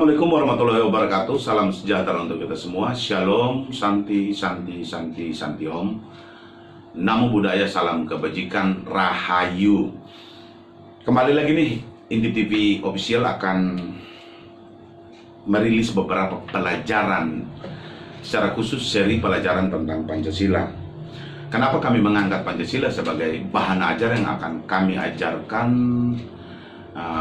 Assalamualaikum warahmatullahi wabarakatuh. Salam sejahtera untuk kita semua. Shalom, Santi, Santi, Santi, Santi Om. Namo Buddhaya, salam kebajikan, Rahayu. Kembali lagi nih, Indie TV Official akan merilis beberapa pelajaran, secara khusus seri pelajaran tentang Pancasila. Kenapa kami mengangkat Pancasila sebagai bahan ajar yang akan kami ajarkan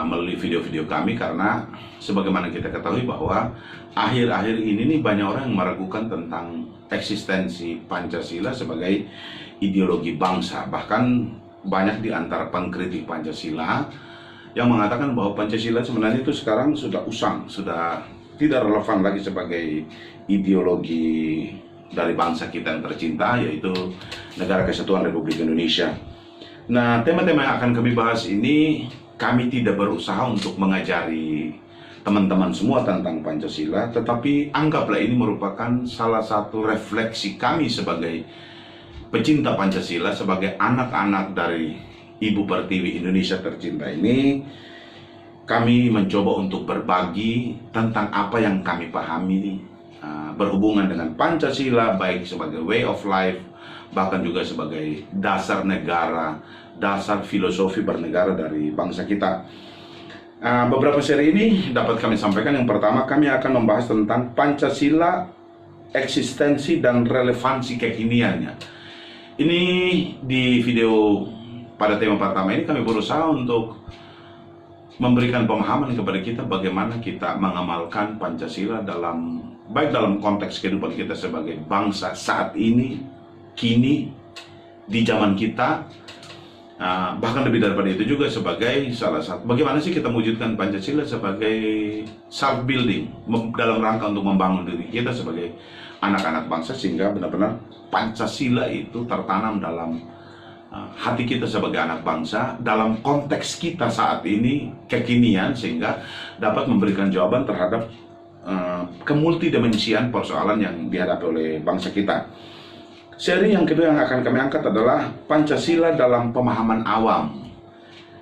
melalui video-video kami? Karena sebagaimana kita ketahui bahwa akhir-akhir ini nih banyak orang yang meragukan tentang eksistensi Pancasila sebagai ideologi bangsa. Bahkan banyak di antara pengkritik Pancasila yang mengatakan bahwa Pancasila sebenarnya itu sekarang sudah usang, sudah tidak relevan lagi sebagai ideologi dari bangsa kita yang tercinta, yaitu Negara Kesatuan Republik Indonesia. Nah, tema-tema yang akan kami bahas ini, kami tidak berusaha untuk mengajari teman-teman semua tentang Pancasila, tetapi anggaplah ini merupakan salah satu refleksi kami sebagai pecinta Pancasila, sebagai anak-anak dari Ibu Pertiwi Indonesia tercinta ini. Kami mencoba untuk berbagi tentang apa yang kami pahami berhubungan dengan Pancasila, baik sebagai way of life, bahkan juga sebagai dasar negara, dasar filosofi bernegara dari bangsa kita. Beberapa seri ini dapat kami sampaikan. Yang pertama, kami akan membahas tentang Pancasila, eksistensi dan relevansi kekiniannya. Ini di video pada tema pertama ini kami berusaha untuk memberikan pemahaman kepada kita bagaimana kita mengamalkan Pancasila baik dalam konteks kehidupan kita sebagai bangsa saat ini, kini, di zaman kita, bahkan lebih daripada itu juga sebagai salah satu bagaimana sih kita mewujudkan Pancasila sebagai self building dalam rangka untuk membangun diri kita sebagai anak-anak bangsa, sehingga benar-benar Pancasila itu tertanam dalam hati kita sebagai anak bangsa dalam konteks kita saat ini, kekinian, sehingga dapat memberikan jawaban terhadap kemultidimensian persoalan yang dihadapi oleh bangsa kita. Seri yang kedua yang akan kami angkat adalah Pancasila dalam pemahaman awam.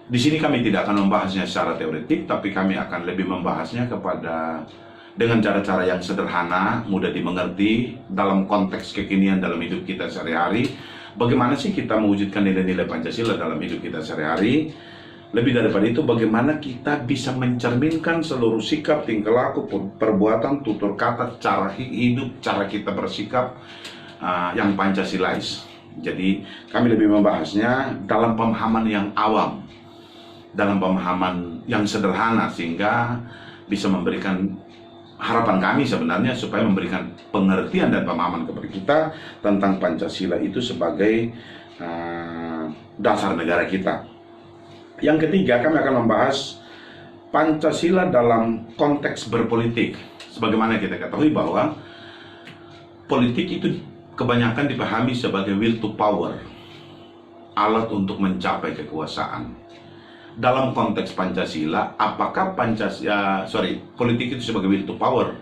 Di sini kami tidak akan membahasnya secara teoretik, tapi kami akan lebih membahasnya dengan cara-cara yang sederhana, mudah dimengerti dalam konteks kekinian dalam hidup kita sehari-hari. Bagaimana sih kita mewujudkan nilai-nilai Pancasila dalam hidup kita sehari-hari? Lebih daripada itu, bagaimana kita bisa mencerminkan seluruh sikap, tingkah laku, perbuatan, tutur kata, cara hidup, cara kita bersikap yang Pancasilais. Jadi kami lebih membahasnya dalam pemahaman yang awam, dalam pemahaman yang sederhana, sehingga bisa memberikan harapan kami sebenarnya supaya memberikan pengertian dan pemahaman kepada kita tentang Pancasila itu sebagai dasar negara kita. Yang ketiga, kami akan membahas Pancasila dalam konteks berpolitik. Sebagaimana kita ketahui bahwa politik itu kebanyakan dipahami sebagai will to power, alat untuk mencapai kekuasaan. Dalam konteks Pancasila, apakah politik itu sebagai will to power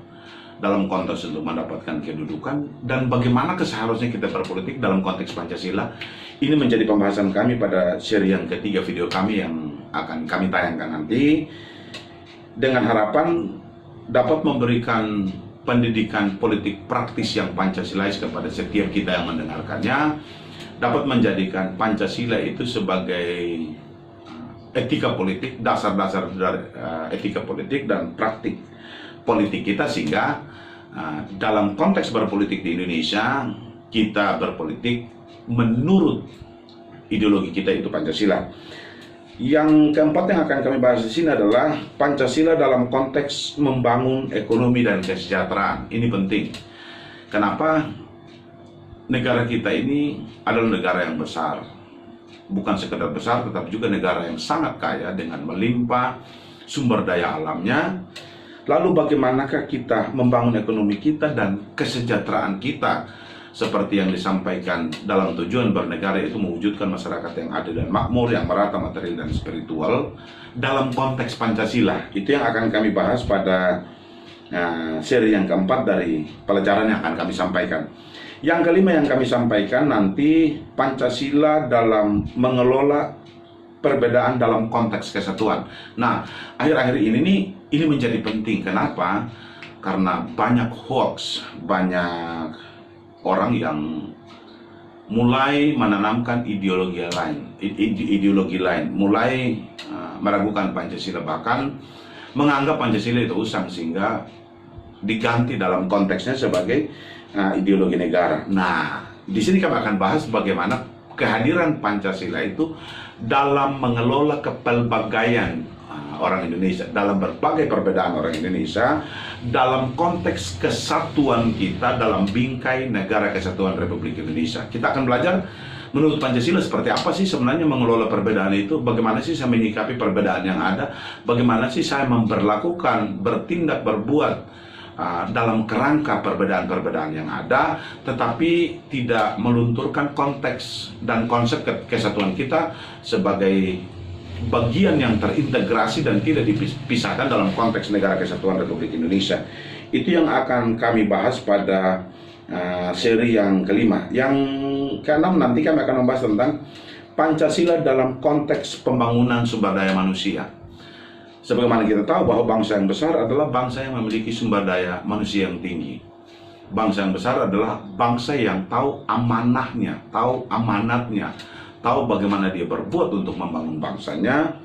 dalam konteks untuk mendapatkan kedudukan, dan bagaimana seharusnya kita berpolitik dalam konteks Pancasila? Ini menjadi pembahasan kami pada seri yang ketiga video kami yang akan kami tayangkan nanti, dengan harapan dapat memberikan pendidikan politik praktis yang Pancasilais kepada setiap kita yang mendengarkannya, dapat menjadikan Pancasila itu sebagai etika politik, dasar-dasar dari etika politik dan praktik politik kita, sehingga dalam konteks berpolitik di Indonesia, kita berpolitik menurut ideologi kita, itu Pancasila. Yang keempat yang akan kami bahas di sini adalah Pancasila dalam konteks membangun ekonomi dan kesejahteraan. Ini penting. Kenapa? Negara kita ini adalah negara yang besar. Bukan sekedar besar, tetapi juga negara yang sangat kaya dengan melimpah sumber daya alamnya. Lalu bagaimanakah kita membangun ekonomi kita dan kesejahteraan kita? Seperti yang disampaikan dalam tujuan bernegara, itu mewujudkan masyarakat yang adil dan makmur, yang merata material dan spiritual dalam konteks Pancasila. Itu yang akan kami bahas pada seri yang keempat dari pelajaran yang akan kami sampaikan. Yang kelima yang kami sampaikan nanti, Pancasila dalam mengelola perbedaan dalam konteks kesatuan. Nah, akhir-akhir ini nih, ini menjadi penting. Kenapa? Karena banyak hoax, banyak orang yang mulai menanamkan ideologi lain, mulai meragukan Pancasila, bahkan menganggap Pancasila itu usang, sehingga diganti dalam konteksnya sebagai ideologi negara. Nah, di sini kami akan bahas bagaimana kehadiran Pancasila itu dalam mengelola kepelbagaian orang Indonesia, dalam berbagai perbedaan orang Indonesia, dalam konteks kesatuan kita dalam bingkai Negara Kesatuan Republik Indonesia. Kita akan belajar menurut Pancasila seperti apa sih sebenarnya mengelola perbedaan itu, bagaimana sih saya menyikapi perbedaan yang ada, bagaimana sih saya memperlakukan, bertindak, berbuat dalam kerangka perbedaan-perbedaan yang ada, tetapi tidak melunturkan konteks dan konsep kesatuan kita sebagai bagian yang terintegrasi dan tidak dipisahkan dalam konteks Negara Kesatuan Republik Indonesia. Itu yang akan kami bahas pada seri yang kelima. Yang keenam nanti kami akan membahas tentang Pancasila dalam konteks pembangunan sumber daya manusia. Sebagaimana kita tahu bahwa bangsa yang besar adalah bangsa yang memiliki sumber daya manusia yang tinggi. Bangsa yang besar adalah bangsa yang tahu amanahnya, tahu amanatnya, tahu bagaimana dia berbuat untuk membangun bangsanya,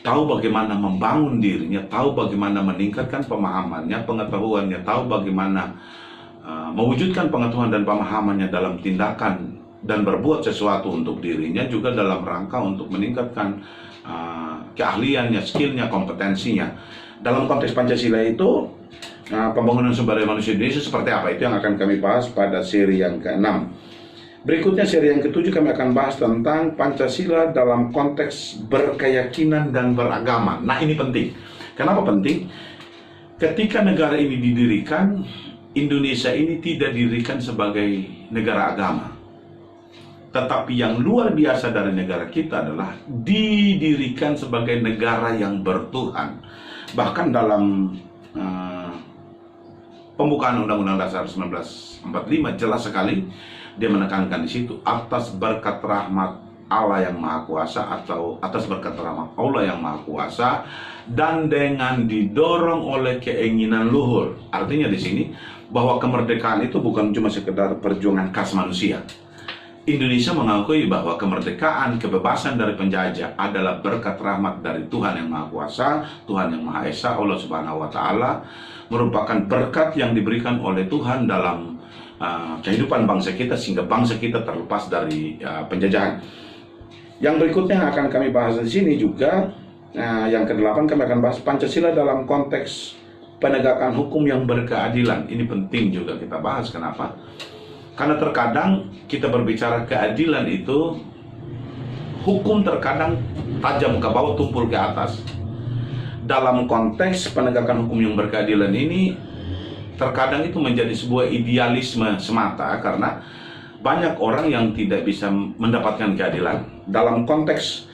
tahu bagaimana membangun dirinya, tahu bagaimana meningkatkan pemahamannya, pengetahuannya, tahu bagaimana mewujudkan pengetahuan dan pemahamannya dalam tindakan dan berbuat sesuatu untuk dirinya, juga dalam rangka untuk meningkatkan keahliannya, skillnya, kompetensinya. Dalam konteks Pancasila itu, pembangunan sumber daya manusia Indonesia seperti apa? Itu yang akan kami bahas pada seri yang ke-6. Berikutnya seri yang ke-7 kami akan bahas tentang Pancasila dalam konteks berkeyakinan dan beragama. Nah, ini penting. Kenapa penting? Ketika negara ini didirikan, Indonesia ini tidak didirikan sebagai negara agama. Tetapi yang luar biasa dari negara kita adalah didirikan sebagai negara yang bertuhan. Bahkan dalam pembukaan Undang-Undang Dasar 1945 jelas sekali dia menekankan di situ, atas berkat rahmat Allah yang Maha Kuasa atau atas berkat rahmat Allah yang Maha Kuasa dan dengan didorong oleh keinginan luhur. Artinya di sini bahwa kemerdekaan itu bukan cuma sekedar perjuangan khas manusia. Indonesia mengakui bahwa kemerdekaan, kebebasan dari penjajah adalah berkat rahmat dari Tuhan yang Maha Kuasa, Tuhan yang Maha Esa, Allah Subhanahu wa Ta'ala, merupakan berkat yang diberikan oleh Tuhan dalam kehidupan bangsa kita, sehingga bangsa kita terlepas dari penjajahan. Yang berikutnya yang akan kami bahas di sini juga, yang ke-8 kami akan bahas Pancasila dalam konteks penegakan hukum yang berkeadilan. Ini penting juga kita bahas. Kenapa? Karena terkadang kita berbicara keadilan itu, hukum terkadang tajam ke bawah, tumpul ke atas. Dalam konteks penegakan hukum yang berkeadilan ini, terkadang itu menjadi sebuah idealisme semata, karena banyak orang yang tidak bisa mendapatkan keadilan. Dalam konteks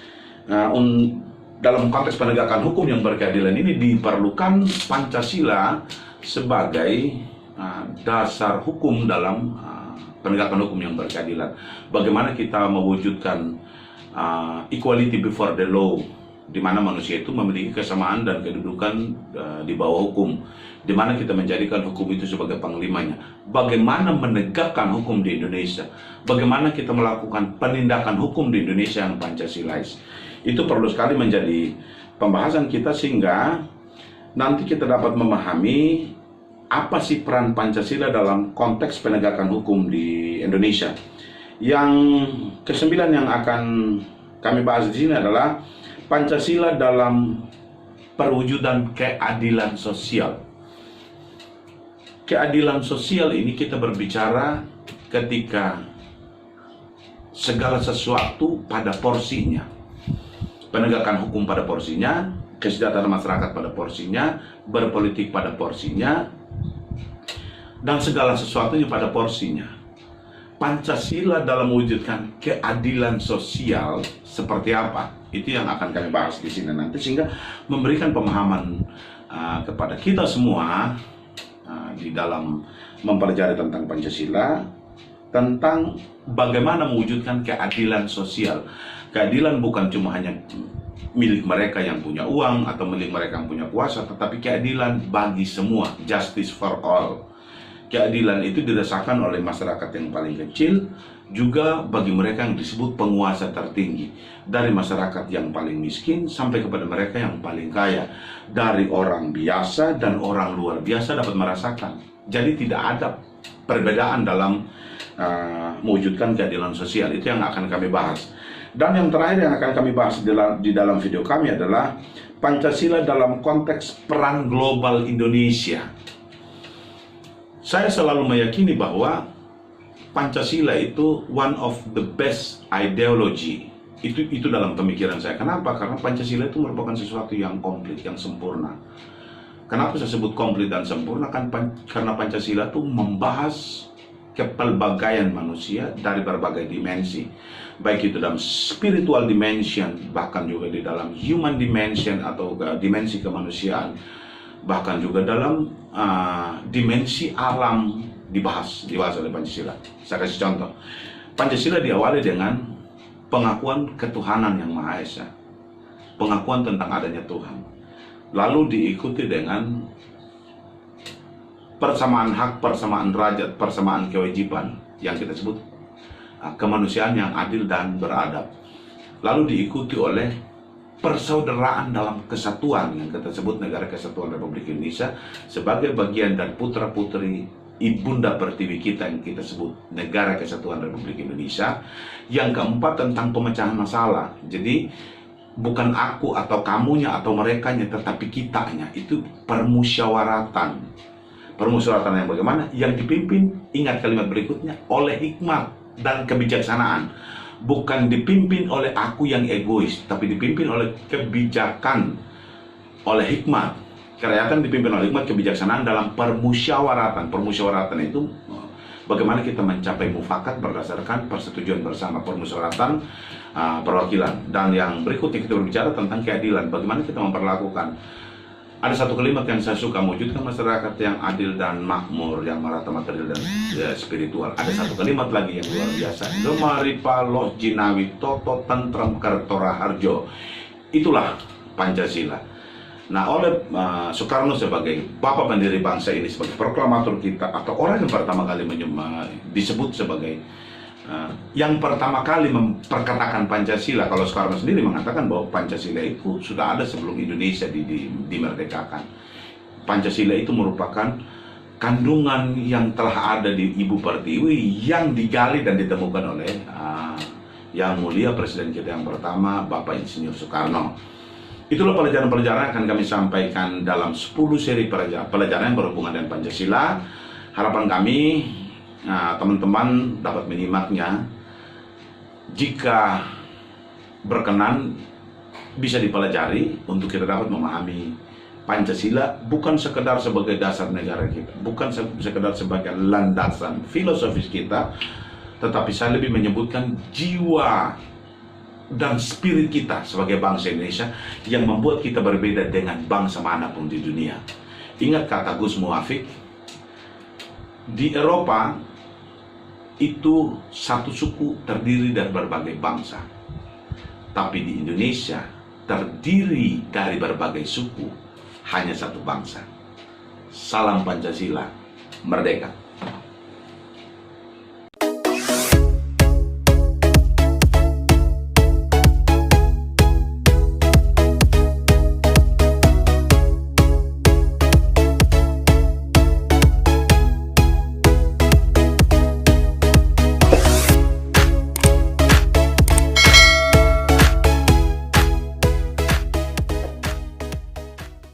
penegakan hukum yang berkeadilan ini diperlukan Pancasila sebagai dasar hukum dalam penegakan hukum yang berkeadilan. Bagaimana kita mewujudkan equality before the law, di mana manusia itu memiliki kesamaan dan kedudukan di bawah hukum, di mana kita menjadikan hukum itu sebagai panglimanya. Bagaimana menegakkan hukum di Indonesia, bagaimana kita melakukan penindakan hukum di Indonesia yang Pancasilais. Itu perlu sekali menjadi pembahasan kita, sehingga nanti kita dapat memahami apa sih peran Pancasila dalam konteks penegakan hukum di Indonesia. Yang ke-9 yang akan kami bahas di sini adalah Pancasila dalam perwujudan keadilan sosial. Keadilan sosial ini kita berbicara ketika segala sesuatu pada porsinya. Penegakan hukum pada porsinya, kesejahteraan masyarakat pada porsinya, berpolitik pada porsinya, dan segala sesuatunya pada porsinya. Pancasila dalam mewujudkan keadilan sosial seperti apa? Itu yang akan kami bahas di sini nanti, sehingga memberikan pemahaman kepada kita semua di dalam mempelajari tentang Pancasila. tentang bagaimana mewujudkan keadilan sosial. Keadilan bukan cuma hanya milik mereka yang punya uang atau milik mereka yang punya kuasa, tetapi keadilan bagi semua, justice for all. Keadilan itu dirasakan oleh masyarakat yang paling kecil, juga bagi mereka yang disebut penguasa tertinggi. Dari masyarakat yang paling miskin sampai kepada mereka yang paling kaya. Dari orang biasa dan orang luar biasa dapat merasakan. Jadi tidak ada perbedaan dalam mewujudkan keadilan sosial. Itu yang akan kami bahas. Dan yang terakhir yang akan kami bahas di dalam video kami adalah Pancasila dalam konteks peran global Indonesia. Saya selalu meyakini bahwa Pancasila itu one of the best ideology. Itu dalam pemikiran saya. Kenapa? Karena Pancasila itu merupakan sesuatu yang komplit, yang sempurna. Kenapa saya sebut komplit dan sempurna? Karena Pancasila itu membahas kepelbagaian manusia dari berbagai dimensi. Baik itu dalam spiritual dimension, bahkan juga di dalam human dimension atau dimensi kemanusiaan. Bahkan juga dalam dimensi alam dibahas oleh Pancasila. Saya kasih contoh. Pancasila diawali dengan pengakuan ketuhanan yang Maha Esa. Pengakuan tentang adanya Tuhan. Lalu diikuti dengan persamaan hak, persamaan derajat, persamaan kewajiban yang kita sebut kemanusiaan yang adil dan beradab. Lalu diikuti oleh persaudaraan dalam kesatuan yang kita sebut Negara Kesatuan Republik Indonesia sebagai bagian dari putra-putri Ibunda Pertiwi kita yang kita sebut Negara Kesatuan Republik Indonesia. Yang keempat tentang pemecahan masalah. Jadi bukan aku atau kamunya atau merekanya, tetapi kitanya. Itu permusyawaratan. Permusyawaratan yang bagaimana? Yang dipimpin, ingat kalimat berikutnya, oleh hikmat dan kebijaksanaan. Bukan dipimpin oleh aku yang egois, tapi dipimpin oleh kebijakan, oleh hikmat. Kerakyatan dipimpin oleh hikmat, kebijaksanaan dalam permusyawaratan. Permusyawaratan itu bagaimana kita mencapai mufakat berdasarkan persetujuan bersama, permusyawaratan perwakilan. Dan yang berikutnya kita berbicara tentang keadilan. Bagaimana kita memperlakukan. Ada satu kalimat yang saya suka, mewujudkan masyarakat yang adil dan makmur, yang merata material dan spiritual. Ada satu kalimat lagi yang luar biasa. Gemaripa loh jinawi toto tentrem kertora harjo. Itulah Pancasila. Nah, oleh Soekarno sebagai bapak pendiri bangsa ini, sebagai proklamator kita, atau orang yang pertama kali disebut sebagai yang pertama kali memperkatakan Pancasila. Kalau Soekarno sendiri mengatakan bahwa Pancasila itu sudah ada sebelum Indonesia dimerdekakan. Pancasila itu merupakan kandungan yang telah ada di Ibu Pertiwi yang digali dan ditemukan oleh Yang Mulia Presiden kita yang pertama, Bapak Insinyur Soekarno. Itulah pelajaran-pelajaran yang akan kami sampaikan dalam 10 seri pelajaran yang berhubungan dengan Pancasila. Harapan kami teman-teman dapat menyimaknya. Jika berkenan, bisa dipelajari untuk kita dapat memahami Pancasila bukan sekedar sebagai dasar negara kita, bukan sekedar sebagai landasan filosofis kita, tetapi saya lebih menyebutkan jiwa dan spirit kita sebagai bangsa Indonesia yang membuat kita berbeda dengan bangsa manapun di dunia. Ingat kata Gus Muafik, di Eropa itu satu suku terdiri dari berbagai bangsa, tapi di Indonesia terdiri dari berbagai suku, hanya satu bangsa. Salam Pancasila, merdeka.